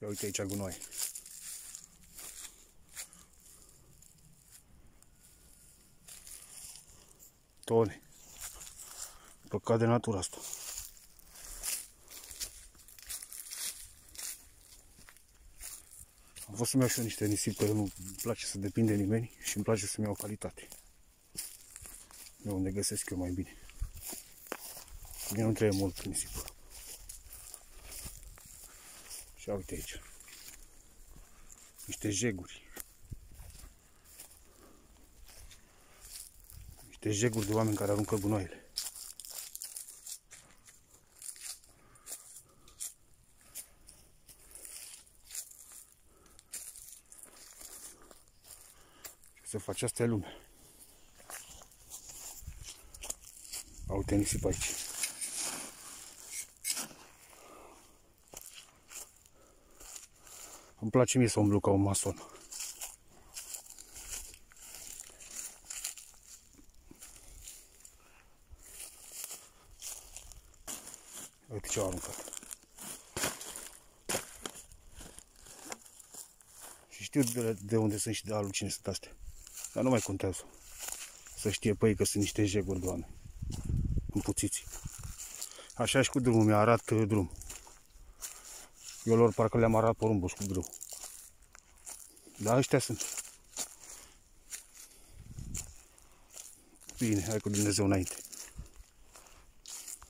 Ia uite aici gunoi. Tone. Păcat de natură asta. Am fost să-mi iau și eu niște nisip, că nu-mi place să depind de nimeni și îmi place să-mi iau calitate. De unde găsesc eu mai bine. Mie nu trebuie mult nisip. Și uite aici. Niște jeguri. Niște jeguri de oameni care aruncă gunoaiele. Ce să faci? Asta e lumea. Uite nisip aici. Îmi place mie să umblu ca un mason. Uite ce au aruncat. Și știu de unde sunt și de alu cine sunt astea. Dar nu mai contează. Să știe pe ei că sunt niște jeguri de oameni. Împuțiți. Așa și cu drumul, mi-a arat drum. Eu lor parcă le-am arat porumbuș cu grâu. Da, ăștia sunt. Bine, hai cu Dumnezeu înainte.